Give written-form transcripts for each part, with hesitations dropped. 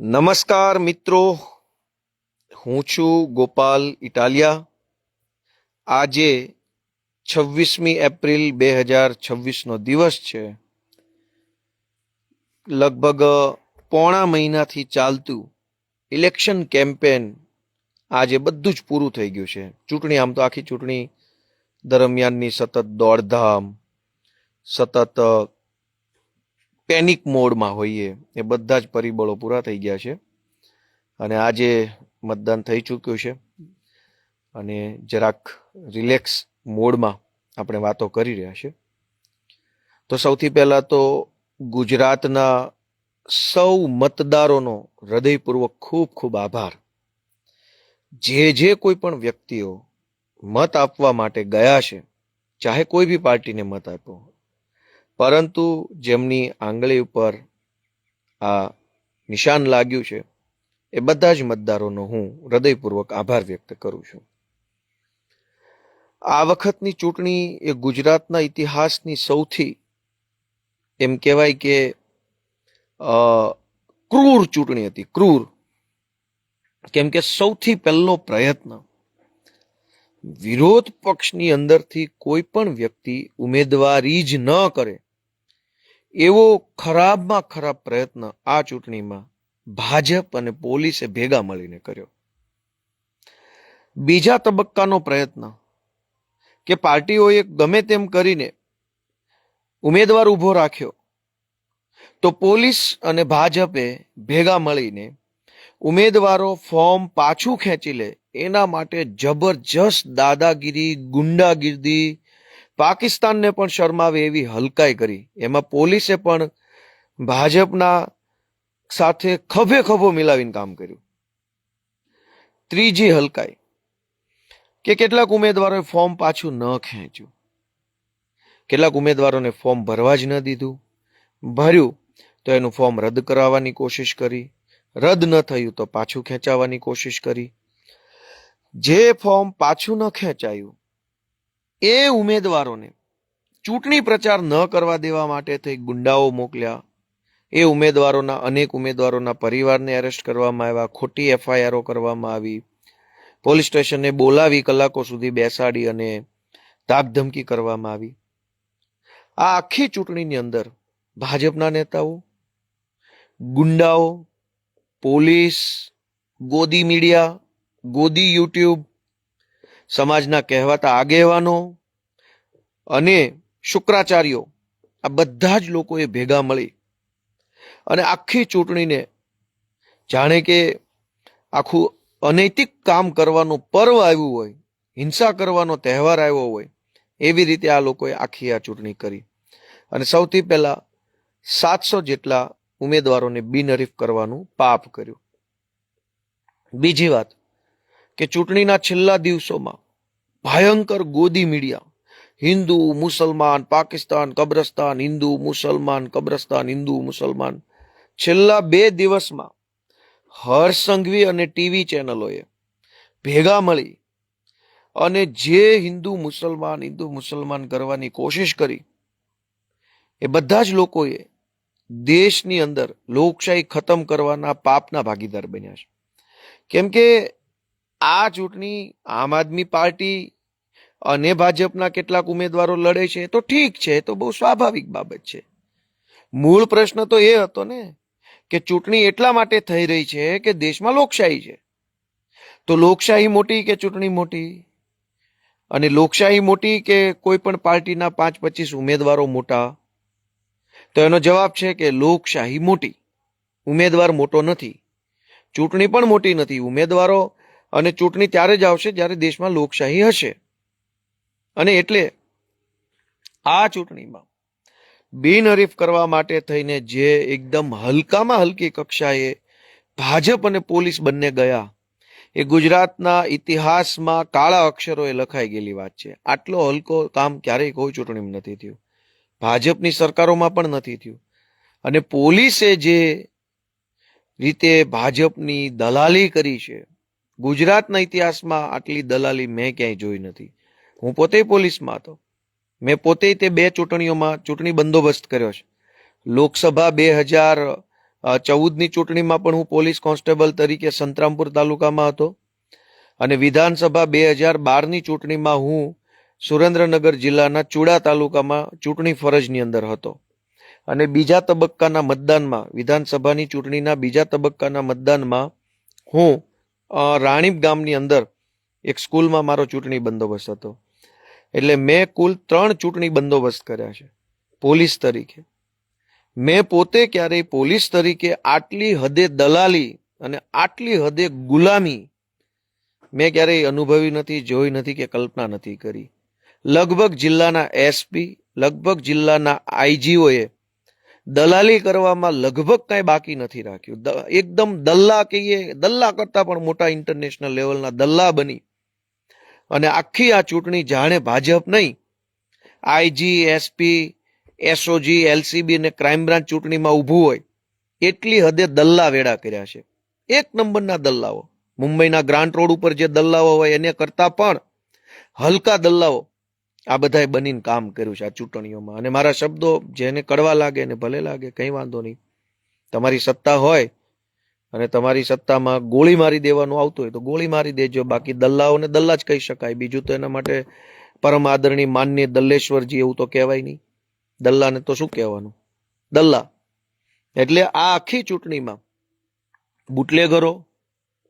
નમસ્કાર મિત્રો, હું છું ગોપાલ ઇટાલિયા। આજે 26મી એપ્રિલ 2026નો દિવસ છે। લગભગ પોણા મહિનાથી ચાલતું ઇલેક્શન કેમ્પેન આજે બધું જ પૂરું થઈ ગયું છે। ચૂંટણી, આમ તો આખી ચૂંટણી દરમિયાનની સતત દોડધામ, સતત પેનિક મોડમાં હોઈએ, એ બધા જ પરિબળો પૂરા થઈ ગયા છે અને આજે મતદાન થઈ ચૂક્યું છે અને જરાક રિલેક્સ મોડમાં આપણે વાતો કરી રહ્યા છે। તો સૌથી પહેલા તો ગુજરાતના સૌ મતદારોનો હૃદયપૂર્વક ખૂબ ખૂબ આભાર। જે કોઈ પણ વ્યક્તિઓ મત આપવા માટે ગયા છે, ચાહે કોઈ બી પાર્ટીને મત આપ્યો, પરંતુ જેમની આંગળી ઉપર આ નિશાન લાગ્યું છે, એ બધા જ મતદારોનો હું હૃદયપૂર્વક આભાર વ્યક્ત કરું છું। આ વખતની ચૂંટણી એ ગુજરાતના ઇતિહાસની સૌથી, એમ કહેવાય કે ક્રૂર ચૂંટણી હતી, ક્રૂર। કેમ કે સૌથી પહેલો પ્રયત્ન વિરોધ પક્ષની અંદરથી કોઈ પણ વ્યક્તિ ઉમેદવારી જ ન કરે એવો ખરાબમાં ખરાબ પ્રયત્ન આ ચૂંટણીમાં ભાજપ અને પોલીસે ભેગા મળીને કર્યો। બીજા તબક્કાનો પ્રયત્ન કે પાર્ટીઓએ ગમે તેમ કરીને ઉમેદવાર ઊભો રાખ્યો, તો પોલીસ અને ભાજપે ભેગા મળીને ઉમેદવારો ફોર્મ પાછું ખેંચી લે એના માટે જબરજસ્ત દાદાગીરી, ગુંડાગીરી, પાકિસ્તાનને પણ શરમાવે એવી હલકાઈ કરી। એમાં પોલીસે પણ ભાજપના સાથે ખભે ખભો મિલાવીને કામ કર્યું। ત્રીજી હલકાઈ કે કેટલાક ઉમેદવારોએ ફોર્મ પાછું ન ખેંચ્યું, કેટલાક ઉમેદવારોને ફોર્મ ભરવા જ ન દીધું, ભર્યું તો એનું ફોર્મ રદ કરાવવાની કોશિશ કરી, રદ ન થયું તો પાછું ખેંચાવવાની કોશિશ કરી। જે ફોર્મ પાછું ન ખેંચાયું એ ઉમેદવારોને ચૂંટણી પ્રચાર ન કરવા દેવા માટે થઈ ગુંડાઓ મોકલ્યા। એ ઉમેદવારોના, અનેક ઉમેદવારોના પરિવારને એરેસ્ટ કરવામાં આવ્યા, ખોટી એફઆઈઆરો કરવામાં આવી, પોલીસ સ્ટેશને બોલાવી કલાકો સુધી બેસાડી અને ધાકધમકી કરવામાં આવી। આ આખી ચૂંટણીની અંદર ભાજપના નેતાઓ, ગુંડાઓ, પોલીસ, ગોદી મીડિયા, ગોદી યુટ્યુબ, સમાજના કહેવાતા આગેવાનો અને શુક્રાચાર્યો, આ બધા જ લોકોએ ભેગા મળી અને આખી ચૂંટણીને જાણે કે આખું અનૈતિક કામ કરવાનું પર્વ આવ્યું હોય, હિંસા કરવાનો તહેવાર આવ્યો હોય, એવી રીતે આ લોકોએ આખી આ ચૂંટણી કરી અને સૌથી પહેલા 700 જેટલા ઉમેદવારોને બિનહરીફ કરવાનું પાપ કર્યું। બીજી વાત કે ચૂંટણીના છેલ્લા દિવસોમાં ભયંકર ગોદી મીડિયા, હિન્દુ મુસલમાન પાકિસ્તાન કબ્રસ્તાન, હિન્દુ મુસલમાન કબ્રસ્તાન, હિન્દુ મુસલમાન, છેલ્લા 2 દિવસમાં હર્ષ સંઘવી અને ટીવી ચેનલોએ ભેગા મળી અને જે હિન્દુ મુસલમાન કરવાની કોશિશ કરી, એ બધા જ લોકોએ દેશની અંદર લોકશાહી ખતમ કરવાના પાપના ભાગીદાર બન્યા છે। કેમ કે આ ચૂંટણી આમ આદમી પાર્ટી અને ભાજપના કેટલાક ઉમેદવારો લડે છે તો ઠીક છે, તો બહુ સ્વાભાવિક બાબત છે। મૂળ પ્રશ્ન તો એ હતો ને કે ચૂંટણી એટલા માટે થઈ રહી છે કે દેશમાં લોકશાહી છે, તો લોકશાહી મોટી કે ચૂંટણી મોટી? અને લોકશાહી મોટી કે કોઈ પણ પાર્ટીના 5-25 ઉમેદવારો મોટા? તો એનો જવાબ છે કે લોકશાહી મોટી, ઉમેદવાર મોટો નથી, ચૂંટણી પણ મોટી નથી। ઉમેદવારો અને ચૂંટણી ત્યારે જ આવશે જ્યારે દેશમાં લોકશાહી હશે। અને એટલે આ ચૂંટણીમાં બિનહરીફ કરવા માટે થઈને જે એકદમ હલકામાં હલકી કક્ષાએ ભાજપ અને પોલીસ બંને ગયા, એ ગુજરાતના ઇતિહાસમાં કાળા અક્ષરોએ લખાઈ ગયેલી વાત છે। આટલો હલકો કામ ક્યારેય કોઈ ચૂંટણીમાં નથી થયું, ભાજપની સરકારોમાં પણ નથી થયું। અને પોલીસે જે રીતે ભાજપની દલાલી કરી છે, ગુજરાતના ઇતિહાસમાં આટલી દલાલી મેં ક્યાંય જોઈ નથી। હું પોતે પોલીસમાં હતો, મેં પોતે તે 2 ચૂંટણીઓમાં ચૂંટણી બંદોબસ્ત કર્યો છે। લોકસભા 14ની ચૂંટણીમાં પણ હું પોલીસ કોન્સ્ટેબલ તરીકે સંતરામપુર તાલુકામાં હતો અને વિધાનસભા 2012ની ચૂંટણીમાં હું સુરેન્દ્રનગર જિલ્લાના ચુડા તાલુકામાં ચૂંટણી ફરજની અંદર હતો અને બીજા તબક્કાના મતદાનમાં વિધાનસભાની ચૂંટણીના બીજા તબક્કાના મતદાનમાં હું રાણીપ ગામની અંદર એક સ્કૂલમાં મારો ચૂંટણી બંદોબસ્ત હતો. એટલે મેં કુલ 3 ચૂંટણી બંદોબસ્ત કર્યા છે પોલીસ તરીકે. મેં પોતે ક્યારેય પોલીસ તરીકે આટલી હદે દલાલી અને આટલી હદે ગુલામી મેં ક્યારેય અનુભવી નથી, જોઈ નથી કે કલ્પના નથી કરી. લગભગ જિલ્લાના એસપી, લગભગ જિલ્લાના આઈજીઓએ દલાલી કરવામાં લગભગ કાંઈ બાકી નથી રાખ્યું. એકદમ દલ્લા કહીએ, દલ્લા કરતા પણ મોટા ઇન્ટરનેશનલ લેવલના દલ્લા બની અને આખી આ ચૂંટણી જાણે ભાજપ નહીં, આઈજી, એસપી, એસઓજી, એલસીબી અને ક્રાઇમ બ્રાન્ચ ચૂંટણીમાં ઊભું હોય એટલી હદે દલ્લા વેડા કર્યા છે. એક નંબરના દલ્લાઓ. મુંબઈના ગ્રાન્ટ રોડ ઉપર જે દલ્લાઓ હોય એને કરતા પણ હલકા દલ્લાઓ આ બધાએ બનીને કામ કર્યું છે આ ચૂંટણીઓમાં. અને મારા શબ્દો જેને કડવા લાગે ને ભલે લાગે, કંઈ વાંધો નહીં. તમારી સત્તા હોય અને તમારી સત્તામાં ગોળી મારી દેવાનું આવતું હોય તો ગોળી મારી દેજો. બાકી દલ્લાઓને દલ્લા જ કહી શકાય. બીજું તો એના માટે પરમ આદરણીય માનનીય દલ્લેશ્વરજી એવું તો કહેવાય નહીં. દલ્લાને તો શું કહેવાનું, દલ્લા. એટલે આ આખી ચૂંટણીમાં બુટલેગરો,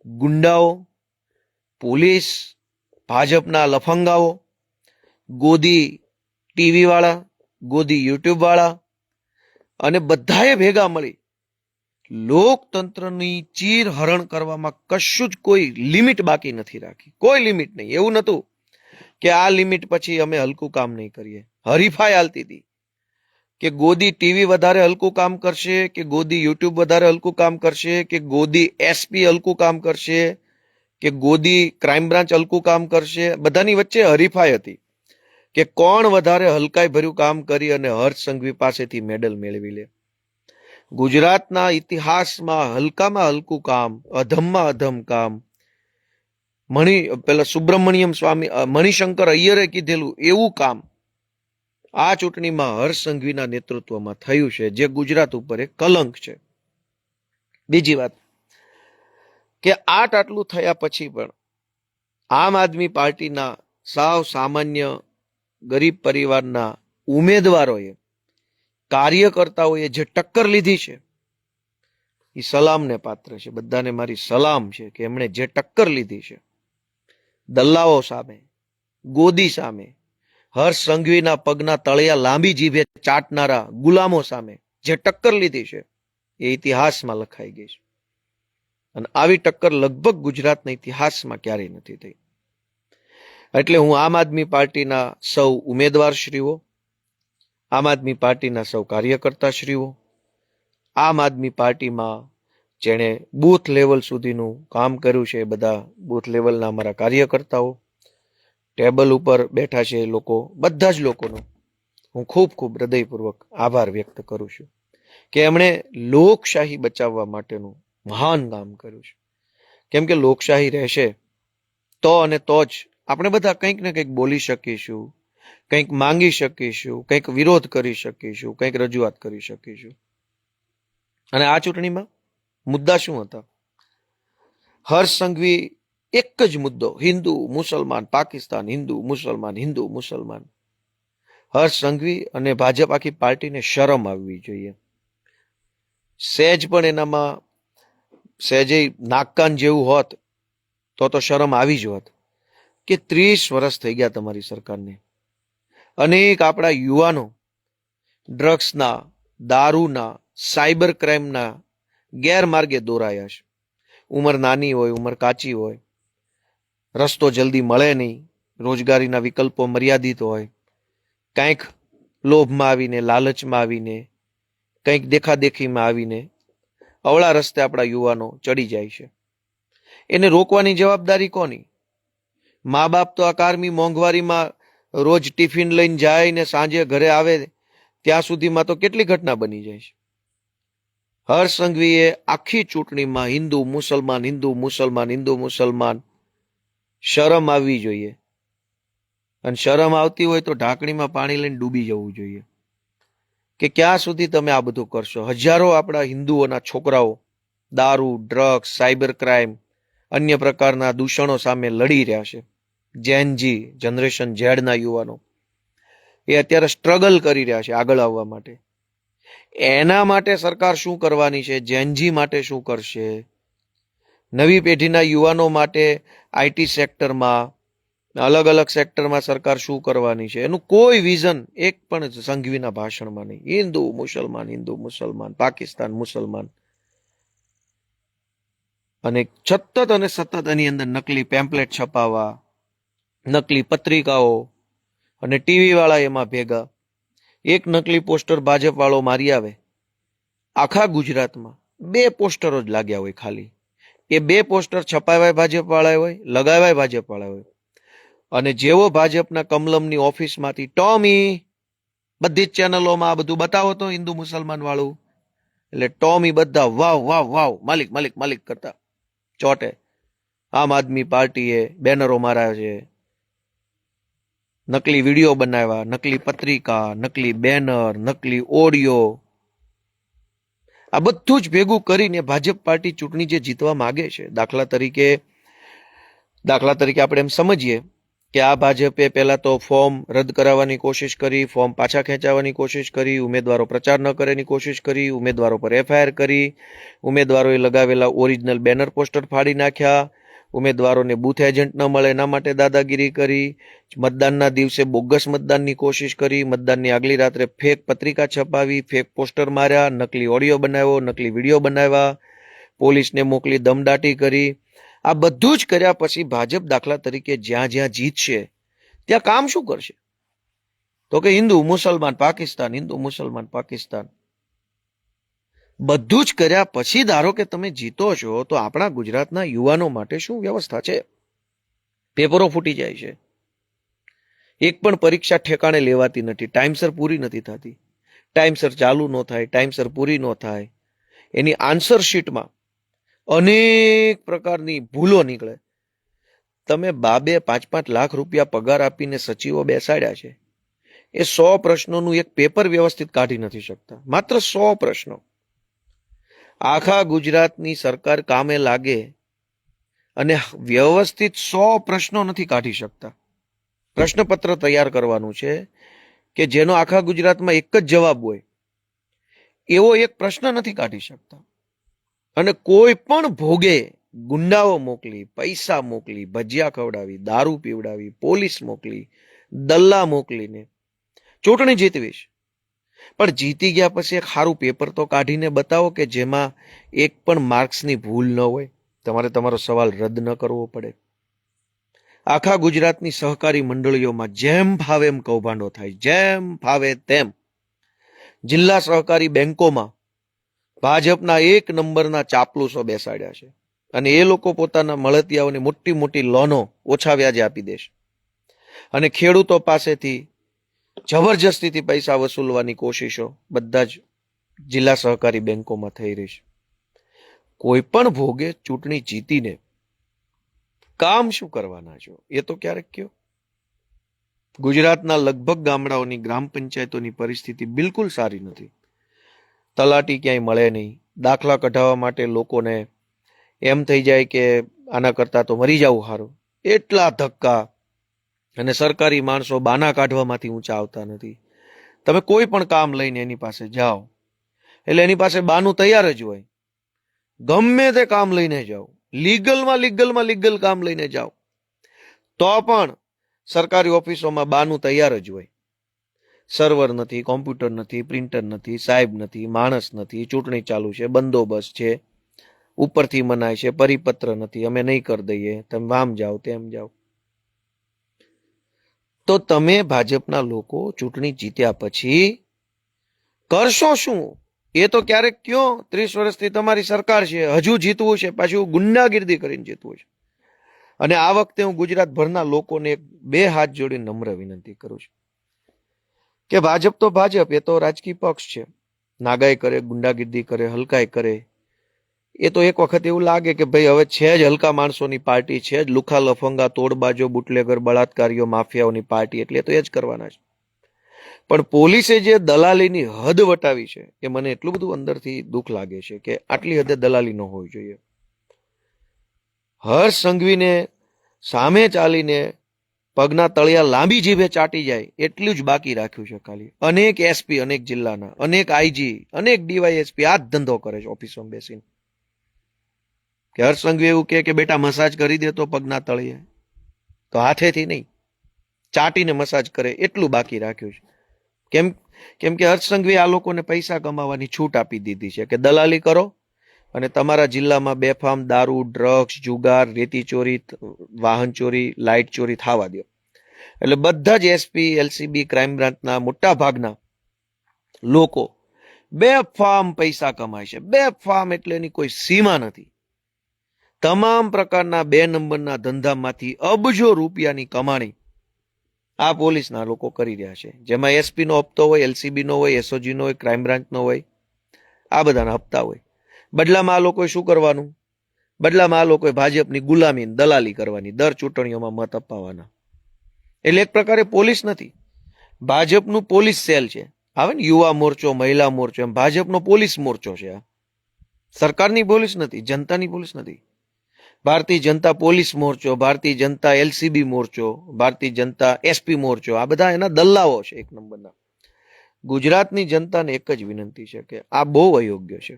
ગુંડાઓ, પોલીસ, ભાજપના લફંગાઓ, ગોદી ટીવી વાળા, ગોદી યુટ્યુબ વાળા અને બધાએ ભેગા મળી લોકતંત્રની ચીર હરણ કરવામાં કશું જ કોઈ લિમિટ બાકી નથી રાખી. કોઈ લિમિટ નહીં. એવું નતું કે આ લિમિટ પછી અમે હલકું કામ નહીં કરીએ. હરીફાઈ હાલતી હતી કે ગોદી ટીવી વધારે હલકું કામ કરશે, કે ગોદી યુટ્યુબ વધારે હલકું કામ કરશે, કે ગોદી એસપી હલકું કામ કરશે, કે ગોદી ક્રાઇમ બ્રાન્ચ હલકું કામ કરશે. બધાની વચ્ચે હરીફાઈ હતી કે કોણ વધારે હલકાઈ ભર્યું કામ કરી અને હર્ષ સંઘવી પાસેથી મેડલ મેળવી લે. ગુજરાતના ઇતિહાસમાં હલકામાં હલકું કામ, અધમમાં અધમ કામ, પેલા સુબ્રમણ્યમ સ્વામી, મણિશંકર અય્યરે કીધેલું એવું કામ આ ચૂંટણીમાં હર્ષ સંઘવીના નેતૃત્વમાં થયું છે, જે ગુજરાત ઉપર એક કલંક છે. બીજી વાત કે આટલું થયા પછી પણ આમ આદમી પાર્ટીના સાવ સામાન્ય ગરીબ પરિવારના ઉમેદવારોએ, કાર્યકર્તાઓએ જે ટક્કર લીધી છે એ સલામને પાત્ર છે. બધાને મારી સલામ છે કે એમણે જે ટક્કર લીધી છે દલ્લાઓ સામે, ગોદી સામે, હર્ષ સંઘવીના પગના તળિયા લાંબી જીભે ચાટનારા ગુલામો સામે જે ટક્કર લીધી છે એ ઇતિહાસમાં લખાઈ ગઈ છે. અને આવી ટક્કર લગભગ ગુજરાતના ઇતિહાસમાં ક્યારેય નથી થઈ. એટલે હું આમ આદમી પાર્ટીના સૌ ઉમેદવારશ્રીઓ, આમ આદમી પાર્ટીના સૌ કાર્યકર્તાશ્રીઓ, આમ આદમી પાર્ટીમાં જેણે બૂથ લેવલ સુધીનું કામ કર્યું છે એ બધા બૂથ લેવલના અમારા કાર્યકર્તાઓ, ટેબલ ઉપર બેઠા છે એ લોકો, બધા જ લોકોનો હું ખૂબ ખૂબ હૃદયપૂર્વક આભાર વ્યક્ત કરું છું કે એમણે લોકશાહી બચાવવા માટેનું મહાન કામ કર્યું છે. કેમ કે લોકશાહી રહેશે તો અને તો જ આપણે બધા કંઈક ને કંઈક બોલી શકીશું, કંઈક માંગી શકીશું, કંઈક વિરોધ કરી શકીશું, કંઈક રજૂઆત કરી શકીશું. અને આ ચૂંટણીમાં મુદ્દા શું હતા? હર્ષ સંઘવી એક જ મુદ્દો, હિન્દુ મુસલમાન પાકિસ્તાન, હિન્દુ મુસલમાન, હિન્દુ મુસલમાન. હર્ષ સંઘવી અને ભાજપ આખી પાર્ટીને શરમ આવવી જોઈએ. સહેજ પણ એનામાં સહેજે નાકકાન જેવું હોત તો શરમ આવી જ હોત કે 30 વર્ષ થઈ ગયા તમારી સરકારને. અનેક આપણા યુવાનો ડ્રગ્સના, દારૂના, સાયબર ક્રાઇમના ગેરમાર્ગે દોરાયા છે. ઉંમર નાની હોય, ઉંમર કાચી હોય, રસ્તો જલ્દી મળે નહીં, રોજગારીના વિકલ્પો મર્યાદિત હોય, કંઈક લોભમાં આવીને, લાલચમાં આવીને, કંઈક દેખાદેખીમાં આવીને અવળા રસ્તે આપણા યુવાનો ચડી જાય છે. એને રોકવાની જવાબદારી કોની? મા બાપ તો આ કારમી મોંઘવારીમાં રોજ ટિફિન લઈને જાય ને સાંજે ઘરે આવે ત્યાં સુધીમાં તો કેટલી ઘટના બની જાય છે. હર્ષ સંઘવીએ આખી ચૂંટણીમાં હિન્દુ મુસલમાન, હિન્દુ મુસલમાન, હિન્દુ મુસલમાન, શરમ આવવી જોઈએ. અને શરમ આવતી હોય તો ઢાંકણીમાં પાણી લઈને ડૂબી જવું જોઈએ. કે ક્યાં સુધી તમે આ બધું કરશો? હજારો આપણા હિન્દુઓના છોકરાઓ દારૂ, ડ્રગ્સ, સાયબર ક્રાઇમ, અન્ય પ્રકારના દૂષણો સામે લડી રહ્યા છે. જેનજી જનરેશન ઝેડના યુવાનો એ અત્યારે સ્ટ્રગલ કરી રહ્યા છે આગળ આવવા માટે. એના માટે સરકાર શું કરવાની છે? જેનજી માટે શું કરશે? નવી પેઢીના યુવાનો માટે આઈટી સેક્ટરમાં, અલગ અલગ સેક્ટરમાં સરકાર શું કરવાની છે? એનું કોઈ વિઝન એક પણ સંઘવીના ભાષણમાં નહીં. હિન્દુ મુસલમાન, પાકિસ્તાન મુસલમાન, અને સતત એની અંદર નકલી પેમ્પલેટ છપાવવા, નકલી પત્રિકાઓ, અને ટીવી વાળા એમાં ભેગા. એક નકલી પોસ્ટર ભાજપ વાળો મારી આવે, આખા ગુજરાતમાં 2 પોસ્ટરો જ લાગ્યા હોય ખાલી. એ 2 પોસ્ટર છપાવ્યા ભાજપ વાળા હોય, લગાવ્યા ભાજપ વાળા હોય. અને જેવો ભાજપના કમલમની ઓફિસમાંથી ટોમી, બધી જ ચેનલોમાં આ બધું બતાવો તો હિન્દુ મુસલમાન વાળું, એટલે ટોમી બધા વાવ વાવ વાવ માલિક માલિક માલિક કરતા ચોટે. આમ આદમી પાર્ટીએ બેનરો માર્યા છે, નકલી વિડીયો બનાવ્યા, નકલી પત્રિકા, નકલી બેનર, નકલી ઓડિયો, આ બધું જ ભેગું કરીને ભાજપ પાર્ટી ચૂંટણી જે જીતવા માંગે છે. દાખલા તરીકે આપણે એમ સમજીએ કે આ ભાજપે પહેલા તો ફોર્મ રદ કરાવવાની કોશિશ કરી, ફોર્મ પાછા ખેંચાવવાની કોશિશ કરી, ઉમેદવારો પ્રચાર ન કરેની કોશિશ કરી, ઉમેદવારો પર એફઆઈઆર કરી, ઉમેદવારોએ લગાવેલા ઓરિજિનલ બેનર પોસ્ટર ફાડી નાખ્યા, ઉમેદવારોને બૂથ એજન્ટ ન મળે એના માટે દાદાગીરી કરી, મતદાનના દિવસે બોગસ મતદાનની કોશિશ કરી, મતદાનની આગલી રાત્રે ફેક પત્રિકા છપાવી, ફેક પોસ્ટર માર્યા, નકલી ઓડિયો બનાવ્યો, નકલી વિડીયો બનાવ્યા, પોલીસને મોકલી દમદાટી કરી. આ બધું જ કર્યા પછી ભાજપ દાખલા તરીકે જ્યાં જ્યાં જીતશે ત્યાં કામ શું કરશે? તો કે હિન્દુ મુસલમાન પાકિસ્તાન, હિન્દુ મુસલમાન પાકિસ્તાન. બધું જ કર્યા પછી ધારો કે તમે જીતો છો, તો આપણા ગુજરાતના યુવાનો માટે શું વ્યવસ્થા છે? પેપરો ફૂટી જાય છે, એક પણ પરીક્ષા ઠેકાણે લેવાતી નથી, ટાઈમસર પૂરી નથી થતી, ટાઈમસર ચાલુ ન થાય, ટાઈમસર પૂરી ન થાય, એની આન્સર શીટમાં અનેક પ્રકારની ભૂલો નીકળે. તમે 2-5 લાખ રૂપિયા પગાર આપીને સચિવો બેસાડ્યા છે, એ 100 પ્રશ્નોનું એક પેપર વ્યવસ્થિત કાઢી નથી શકતા. માત્ર 100 પ્રશ્નો. આખા ગુજરાતની સરકાર કામે લાગે અને વ્યવસ્થિત 100 પ્રશ્નો નથી કાઢી શકતા. પ્રશ્નપત્ર તૈયાર કરવાનું છે કે જેનો આખા ગુજરાતમાં એક જ જવાબ હોય, એવો એક પ્રશ્ન નથી કાઢી શકતા. અને કોઈ પણ ભોગે ગુંડાઓ મોકલી, પૈસા મોકલી, ભજીયા ખવડાવી, દારૂ પીવડાવી, પોલીસ મોકલી, દલ્લા મોકલીને ચૂંટણી જીતવીશ. પણ જીતી ગયા પછી એક સારું પેપર તો કાઢીને બતાવો કે જેમાં એક પણ માર્ક્સની ભૂલ ન હોય, તમારે તમારો સવાલ રદ ન કરવો પડે. આખા ગુજરાતની સહકારી મંડળીઓમાં જેમ ફાવે એમ કૌભાંડો થાય, જેમ ફાવે તેમ. જિલ્લા સહકારી બેંકોમાં ભાજપના 1 નંબરના ચાપલુસો બેસાડ્યા છે, અને એ લોકો પોતાના મળતિયાઓને મોટી મોટી લોનો ઓછા વ્યાજે આપી દેશે, અને ખેડૂતો પાસેથી જબરજસ્તીથી પૈસા વસૂલવાની કોશિશો બધા જ જિલ્લા સહકારી બેંકોમાં થઈ રહી છે. કોઈ પણ ભોગે ચૂંટણી જીતીને કામ શું કરવાના છો એ તો ક્યારેક કયો. ગુજરાતના લગભગ ગામડાઓની ગ્રામ પંચાયતોની પરિસ્થિતિ બિલકુલ સારી નથી. તલાટી ક્યાંય મળે નહીં. દાખલા કઢાવવા માટે લોકોને એમ થઈ જાય કે આના કરતા તો મરી જવું સારું, એટલા ધક્કા. અને સરકારી માણસો બાના કાઢવામાંથી ઊંચા આવતા નથી. તમે કોઈ પણ કામ લઈને એની પાસે જાઓ એટલે એની પાસે બાનું તૈયાર જ હોય. ગમે તે કામ લઈને જાઓ, લીગલ કામ લઈને જાઓ, તો પણ સરકારી ઓફિસોમાં બાનું તૈયાર જ હોય. સર્વર નથી, કોમ્પ્યુટર નથી, પ્રિન્ટર નથી, સાહેબ નથી, માણસ નથી, ચૂંટણી ચાલુ છે, બંદોબસ્ત છે, ઉપરથી મનાય છે, પરિપત્ર નથી, અમે નહીં કરી દઈએ, તમે આમ જાઓ તેમ જાઓ. તો તમે ભાજપના લોકો ચૂંટણી જીત્યા પછી કરશો શું એ તો ક્યારેક કયો. 30 વર્ષથી તમારી સરકાર છે, હજુ જીતવું છે, પાછું ગુંડાગીર્દી કરીને જીતવું છે. અને આ વખતે હું ગુજરાતભરના લોકોને 2 હાથ જોડીને નમ્ર વિનંતી કરું છું કે ભાજપ તો ભાજપ, એ તો રાજકીય પક્ષ છે. નાગાઈ કરે, ગુંડાગીર્દી કરે, હલકાઈ કરે, એ તો એક વખત એવું લાગે કે ભાઈ હવે છે જ હલકા માણસોની પાર્ટી, છે જ લુખા લફંગા તોડબાજો બુટલેગર બળાત્કારીઓ માફિયાઓની પાર્ટી, એટલે તો એ જ કરવાના છે. પણ પોલીસે જે દલાલીની હદ વટાવી છે એ મને એટલું બધું અંદરથી દુઃખ લાગે છે કે આટલી હદે દલાલી ન હોવી જોઈએ. હર્ષ સંઘવીને સામે ચાલીને પગના તળિયા લાંબી જીભે ચાટી જાય એટલું જ બાકી રાખ્યું છે ખાલી. અનેક એસપી, અનેક જિલ્લાના, અનેક આઈજી, અનેક ડીવાયએસપી આ જ ધંધો કરે છે ઓફિસમાં બેસીને. કે હર્ષ સંઘવી એવું કે બેટા મસાજ કરી દે તો પગના તળિયે, તો હાથેથી નહીં, ચાટીને મસાજ કરે એટલું બાકી રાખ્યું છે. કેમ કે હર્ષ સંઘવી આ લોકોને પૈસા કમાવાની છૂટ આપી દીધી છે કે દલાલી કરો અને તમારા જિલ્લામાં બેફામ દારૂ, ડ્રગ્સ, જુગાર, રેતી ચોરી, વાહન ચોરી, લાઇટ ચોરી થવા દો. એટલે બધા જ એસપી, એલસીબી, ક્રાઇમ બ્રાન્ચના મોટા ભાગના લોકો બેફામ પૈસા કમાય છે. બેફામ એટલે એની કોઈ સીમા નથી. તમામ પ્રકારના 2 નંબરના ધંધામાંથી અબજો રૂપિયાની કમાણી આ પોલીસના લોકો કરી રહ્યા છે. જેમાં એસપી નો હપ્તો હોય, એલસીબી નો હોય, એસઓજી નો હોય, ક્રાઇમ બ્રાન્ચ નો હોય, આ બધાના હપ્તા હોય. બદલામાં આ લોકોએ શું કરવાનું? બદલામાં આ લોકોએ ભાજપની ગુલામી, દલાલી કરવાની, દર ચૂંટણીઓમાં મત અપાવવાના. એટલે એક પ્રકારે પોલીસ નથી, ભાજપનું પોલીસ સેલ છે. આવે ને યુવા મોરચો, મહિલા મોરચો, એમ ભાજપનો પોલીસ મોરચો છે. આ સરકારની પોલીસ નથી, જનતાની પોલીસ નથી. ભારતીય જનતા પોલીસ મોરચો, ભારતીય જનતા એલસીબી મોરચો, ભારતીય જનતા એસપી મોરચો, આ બધા એના દલ્લાઓ છે એક નંબરના. ગુજરાતની જનતાને એક જ વિનંતી છે કે આ બહુ અયોગ્ય છે.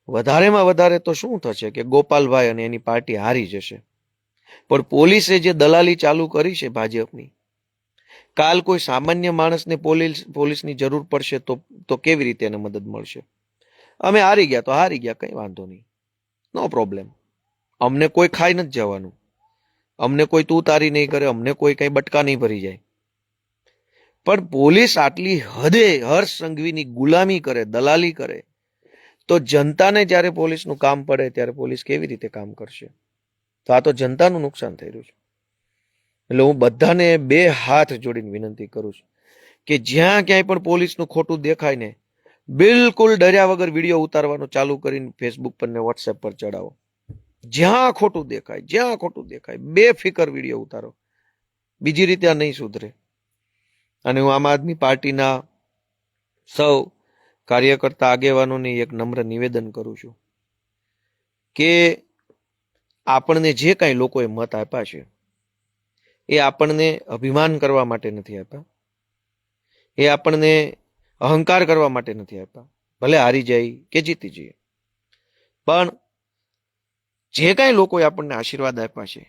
વધારેમાં વધારે તો શું થશે કે ગોપાલભાઈ અને એની પાર્ટી હારી જશે. પણ પોલીસે જે દલાલી ચાલુ કરી છે ભાજપની, કાલ કોઈ સામાન્ય માણસને પોલીસની જરૂર પડશે તો કેવી રીતે એને મદદ મળશે? અમે હારી ગયા તો હારી ગયા, કઈ વાંધો નહીં, નો પ્રોબ્લેમ. અમને કોઈ ખાઈ નથી જવાનું, અમને કોઈ તું તારી નહીં કરે, અમને કોઈ કઈ બટકા નહીં ભરી જાય. પણ પોલીસ આટલી હદે હર્ષ સંઘવીની ગુલામી કરે, દલાલી કરે, તો જનતાને જ્યારે પોલીસનું કામ પડે ત્યારે પોલીસ કેવી રીતે કામ કરશે? તો આ તો જનતાનું નુકસાન થઈ રહ્યું છે. એટલે હું બધાને 2 હાથ જોડીને વિનંતી કરું છું કે જ્યાં ક્યાંય પણ પોલીસનું ખોટું દેખાય ને, બિલકુલ ડર્યા વગર વિડીયો ઉતારવાનો ચાલુ કરીને ફેસબુક પર ને વોટ્સએપ પર ચડાવો. જ્યાં ખોટું દેખાય બેફિકર વિડીયો ઉતારો. બીજી રીતે આ નહીં સુધરે. અને હું આમ આદમી પાર્ટીના સૌ કાર્યકર્તા આગેવાનોને એક નમ્ર નિવેદન કરું છું કે આપણને જે કાંઈ લોકોએ મત આપ્યા છે એ આપણને અભિમાન કરવા માટે નથી આપ્યા, એ આપણને અહંકાર કરવા માટે નથી આપ્યા. ભલે હારી જાય કે જીતી જઈએ, પણ જે કાંઈ લોકોએ આપણને આશીર્વાદ આપ્યા છે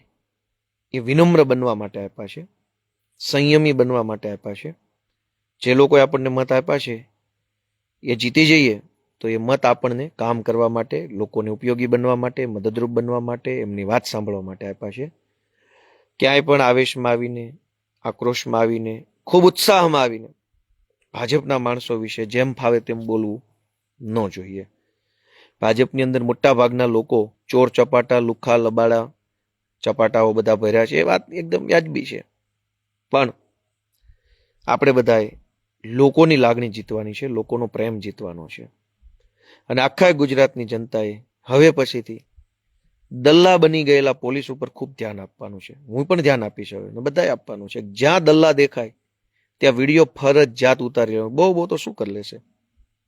એ વિનમ્ર બનવા માટે આપ્યા છે, સંયમી બનવા માટે આપ્યા છે. જે લોકોએ આપણને મત આપ્યા છે એ જીતી જઈએ તો એ મત આપણને કામ કરવા માટે, લોકોને ઉપયોગી બનવા માટે, મદદરૂપ બનવા માટે, એમની વાત સાંભળવા માટે આપ્યા છે. ક્યાંય પણ આવેશમાં આવીને, આક્રોશમાં આવીને, ખૂબ ઉત્સાહમાં આવીને ભાજપના માણસો વિશે જેમ ફાવે તેમ બોલવું ન જોઈએ. ભાજપની અંદર મોટા ભાગના લોકો ચોર ચપાટા, લુખા લબાડા ચપાટાઓ બધા ભર્યા છે, એ વાત એકદમ વ્યાજબી છે. પણ આપણે બધાએ લોકોની લાગણી જીતવાની છે, લોકોનો પ્રેમ જીતવાનો છે. અને આખા ગુજરાતની જનતાએ હવે પછીથી દલ્લા બની ગયેલા પોલીસ ઉપર ખૂબ ધ્યાન આપવાનું છે. હું પણ ધ્યાન આપીશ હવે, બધાએ આપવાનું છે. જ્યાં દલ્લા દેખાય ત્યાં વિડીયો ફરજિયાત ઉતારી લેવાનો. બહુ તો શું કરી લેશે?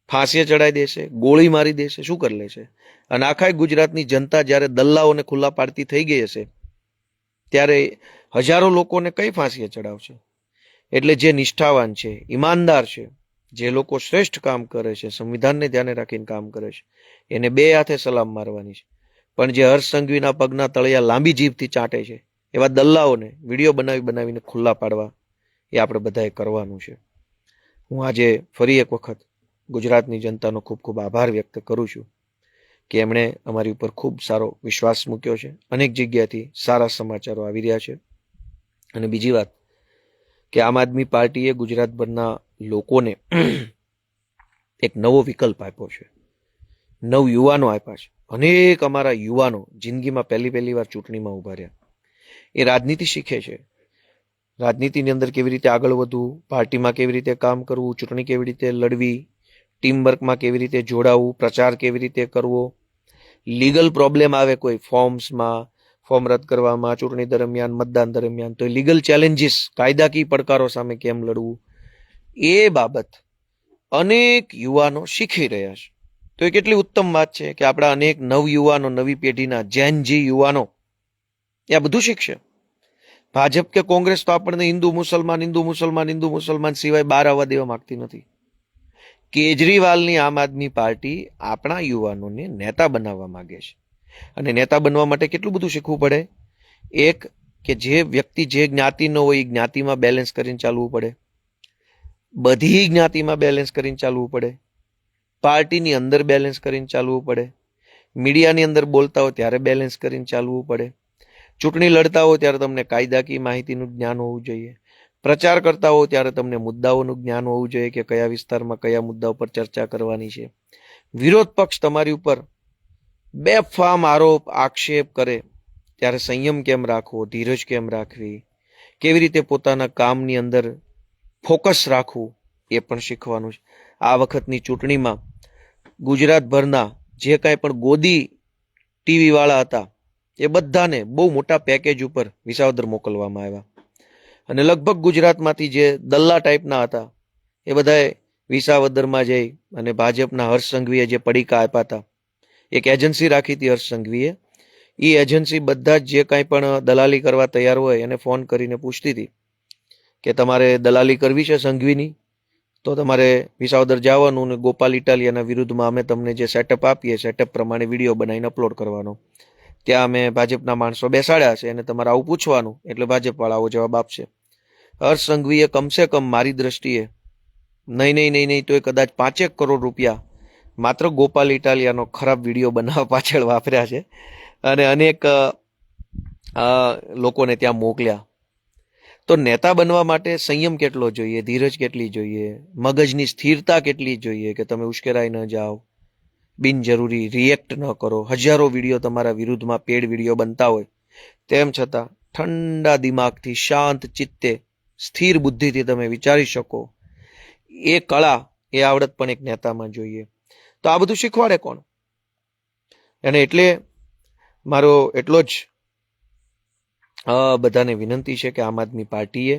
ફાંસીએ ચડાવી દેશે, ગોળી મારી દેશે, શું કરી લેશે? અને આખા ગુજરાતની જનતા જ્યારે દલ્લાઓને ખુલ્લા પાડતી થઈ ગઈ હશે ત્યારે હજારો લોકોને કઈ ફાંસીએ ચડાવશે? એટલે જે નિષ્ઠાવાન છે, ઈમાનદાર છે, જે લોકો શ્રેષ્ઠ કામ કરે છે, સંવિધાનને ધ્યાને રાખીને કામ કરે છે, એને 2 હાથે સલામ મારવાની છે. પણ જે હર્ષ સંઘવીના પગના તળિયા લાંબી જીભથી ચાટે છે એવા દલ્લાઓને વિડીયો બનાવીને ખુલ્લા પાડવા એ આપણે બધાએ કરવાનું છે. હું આજે ફરી એક વખત ગુજરાતની જનતાનો ખૂબ ખૂબ આભાર વ્યક્ત કરું છું કે એમણે અમારી ઉપર ખૂબ સારો વિશ્વાસ મૂક્યો છે. અનેક જગ્યાથી સારા સમાચારો આવી રહ્યા છે. અને બીજી વાત કે આમ આદમી પાર્ટીએ ગુજરાતભરના લોકોને એક નવો વિકલ્પ આપ્યો છે, નવ યુવાનો આપ્યા છે. અનેક અમારા યુવાનો જિંદગીમાં પહેલી વાર ચૂંટણીમાં ઉભા રહ્યા. એ રાજનીતિ શીખે છે, રાજનીતિની અંદર કેવી રીતે આગળ વધવું, પાર્ટીમાં કેવી રીતે કામ કરવું, ચૂંટણી કેવી રીતે લડવી, ટીમ વર્કમાં કેવી રીતે જોડાવું, પ્રચાર કેવી રીતે કરવો, લીગલ પ્રોબ્લેમ આવે કોઈ ફોર્મ્સમાં, ફોર્મ રદ કરવામાં, ચૂંટણી દરમિયાન, મતદાન દરમિયાન, તો લીગલ ચેલેન્જીસ, કાયદાકીય પડકારો સામે કેમ લડવું, એ બાબત અનેક યુવાનો શીખી રહ્યા છે. તો એ કેટલી ઉત્તમ વાત છે કે આપણા અનેક નવયુવાનો, નવી પેઢીના જેનજી યુવાનો એ આ બધું શીખશે. ભાજપ કે કોંગ્રેસ તો આપણને હિન્દુ મુસલમાન સિવાય બહાર આવવા દેવા માંગતી નથી. કેજરીવાલની આમ આદમી પાર્ટી આપણા યુવાનોને નેતા બનાવવા માંગે છે. અને નેતા બનવા માટે કેટલું બધું શીખવું પડે. એક કે જે વ્યક્તિ જે જ્ઞાતિનો હોય એ જ્ઞાતિમાં બેલેન્સ કરીને ચાલવું પડે, બધી જ્ઞાતિમાં બેલેન્સ કરીને ચાલવું પડે, પાર્ટીની અંદર બેલેન્સ કરીને ચાલવું પડે, મીડિયાની અંદર બોલતા હોય ત્યારે બેલેન્સ કરીને ચાલવું પડે, ચૂંટણી લડતા હો ત્યારે તમને કાયદાકીય માહિતીનું જ્ઞાન હોવું જોઈએ, પ્રચાર કરતા હો ત્યારે તમને મુદ્દાઓનું જ્ઞાન હોવું જોઈએ કે કયા વિસ્તારમાં કયા મુદ્દા ઉપર ચર્ચા કરવાની છે. વિરોધ પક્ષ તમારી ઉપર બેફામ આરોપ આક્ષેપ કરે ત્યારે સંયમ કેમ રાખવો, ધીરજ કેમ રાખવી, કેવી રીતે પોતાના કામની અંદર ફોકસ રાખવું એ પણ શીખવાનું છે. આ વખતની ચૂંટણીમાં ગુજરાતભરના જે કાંઈ પણ ગોદી ટીવી વાળા હતા એ બધાને બહુ મોટા પેકેજ ઉપર વિસાવદર મોકલવામાં આવ્યા. અને લગભગ ગુજરાતમાંથી જે દલ્લા ટાઈપના હતા એ બધાએ વિસાવદરમાં જઈ અને ભાજપના હર્ષ સંઘવીએ જે પડીકા આપ્યા હતા, એક એજન્સી રાખી હતી હર્ષ સંઘવીએ, એ એજન્સી બધા જ જે કાંઈ પણ દલાલી કરવા તૈયાર હોય એને ફોન કરીને પૂછતી હતી કે તમારે દલાલી કરવી છે સંઘવીની તો તમારે વિસાવદર જવાનું ને ગોપાલ ઇટાલિયાના વિરુદ્ધમાં અમે તમને જે સેટઅપ આપીએ સેટઅપ પ્રમાણે વિડીયો બનાવીને અપલોડ કરવાનો. ત્યાં અમે ભાજપના માણસો બેસાડ્યા છે અને તમારે આવું પૂછવાનું એટલે ભાજપ વાળા આવો જવાબ આપશે. હર્ષ સંઘવીએ કમસે કમ મારી દ્રષ્ટિએ નહીં તો એ કદાચ 5 કરોડ રૂપિયા માત્ર ગોપાલ ઇટાલિયાનો ખરાબ વિડીયો બનાવવા પાછળ વાપર્યા છે અને અનેક લોકોને ત્યાં મોકલ્યા. તો નેતા બનવા માટે સંયમ કેટલો જોઈએ, ધીરજ કેટલી જોઈએ, મગજની સ્થિરતા કેટલી જોઈએ કે તમે ઉશ્કેરાઈ ન જાઓ, બિનજરૂરી રિએક્ટ ન કરો. હજારો વિડીયો તમારા વિરુદ્ધમાં પેડ વિડીયો બનતા હોય તેમ છતાં ઠંડા દિમાગથી શાંત ચિત્તે સ્થિર બુદ્ધિથી તમે વિચારી શકો એ કળા એ આવડત પણ એક નેતામાં જોઈએ. તો આ બધું શીખવાડે કોણ? અને એટલે મારો એટલો જ બધાને વિનંતી છે કે આમ આદમી પાર્ટીએ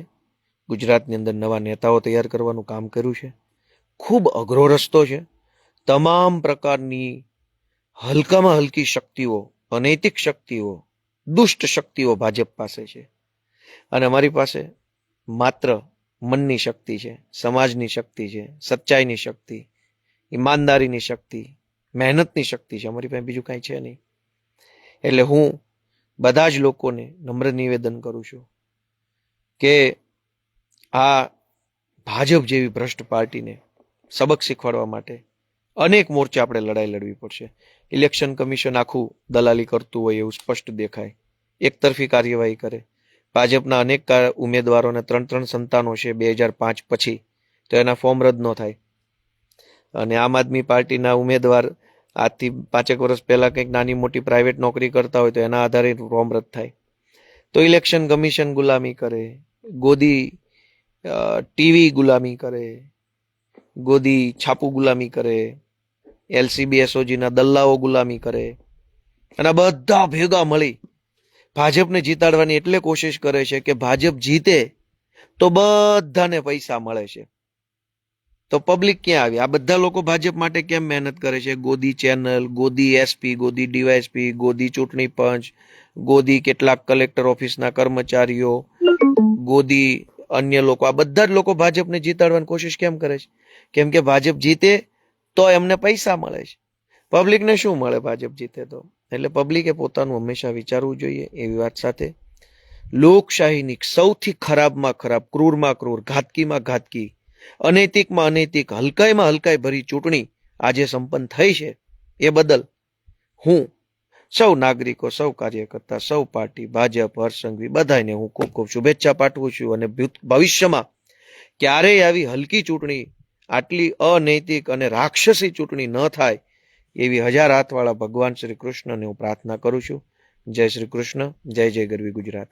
ગુજરાતની અંદર નવા નેતાઓ તૈયાર કરવાનું કામ કર્યું છે. ખૂબ અઘરો રસ્તો છે. તમામ પ્રકારની હલકામાં હલકી શક્તિઓ, અનૈતિક શક્તિઓ, દુષ્ટ શક્તિઓ ભાજપ પાસે છે અને અમારી પાસે માત્ર મનની શક્તિ છે, સમાજની શક્તિ છે, સચ્ચાઈની શક્તિ, ઈમાનદારીની શક્તિ, મહેનતની શક્તિ છે. અમારી પાસે બીજું કાંઈ છે નહીં. એટલે હું બધા જ લોકોને નમ્ર નિવેદન કરું છું કે આ ભાજપ જેવી ભ્રષ્ટ પાર્ટીને સબક શીખવાડવા માટે અનેક મોરચા આપણે લડાઈ લડવી પડશે. ઇલેક્શન કમિશન આખું દલાલી કરતું હોય એવું સ્પષ્ટ દેખાય, એકતરફી કાર્યવાહી કરે. ભાજપના અનેક ઉમેદવારોને 3 સંતાનો છે 2005 પછી, તો એના ફોર્મ રદ ન થાય. અને આમ આદમી પાર્ટીના ઉમેદવાર આજથી 5 વર્ષ પહેલા કંઈક નાની મોટી પ્રાઇવેટ નોકરી કરતા હોય તો એના આધારે ફોર્મ રદ થાય. તો ઇલેક્શન કમિશન ગુલામી કરે, ગોદી ટીવી ગુલામી કરે, ગોદી છાપુ ગુલામી કરે, એલસીબી એસઓજીના દલ્લાઓ ગુલામી કરે અને બધા ભેગા મળી ભાજપને જીતાડવાની એટલે કોશિશ કરે છે કે ભાજપ જીતે તો બધાને પૈસા મળે છે. તો પબ્લિક ક્યાં આવી? આ બધા લોકો ભાજપ માટે કેમ મહેનત કરે છે? ગોદી ચેનલ, ગોદી એસપી, ગોદી ડીવાયએસપી, ગોદી ચૂંટણી પંચ, ગોદી કેટલાક કલેક્ટર ઓફિસના કર્મચારીઓ, ગોદી અન્ય લોકો, આ બધા જ લોકો ભાજપને જીતાડવાની કોશિશ કેમ કરે છે? કેમ કે ભાજપ જીતે તો એમને પૈસા મળે છે. પબ્લિકને શું મળે ભાજપ જીતે તો? એટલે પબ્લિકે પોતાનું હંમેશા વિચારવું જોઈએ. એવી વાત સાથે લોકશાહીની સૌથી ખરાબમાં ખરાબ, ક્રૂરમાં ક્રૂર, ઘાતકીમાં ઘાતકી, અનૈતિકમાં અનૈતિક, હલકાઈમાં હલકાઈ ભરી ચૂંટણી આજે સંપન્ન થઈ છે એ બદલ હું સૌ નાગરિકો, સૌ કાર્યકર્તા, સૌ પાર્ટી, ભાજપ, હર્ષ સંઘવી બધાને હું ખૂબ ખૂબ શુભેચ્છા પાઠવું છું. અને ભવિષ્યમાં ક્યારેય આવી હલકી ચૂંટણી, આટલી અનૈતિક અને રાક્ષસી ચૂંટણી ન થાય એવી 1000 હાથવાળા ભગવાન શ્રી કૃષ્ણને હું પ્રાર્થના કરું છું. જય શ્રી કૃષ્ણ, જય જય ગરવી ગુજરાત.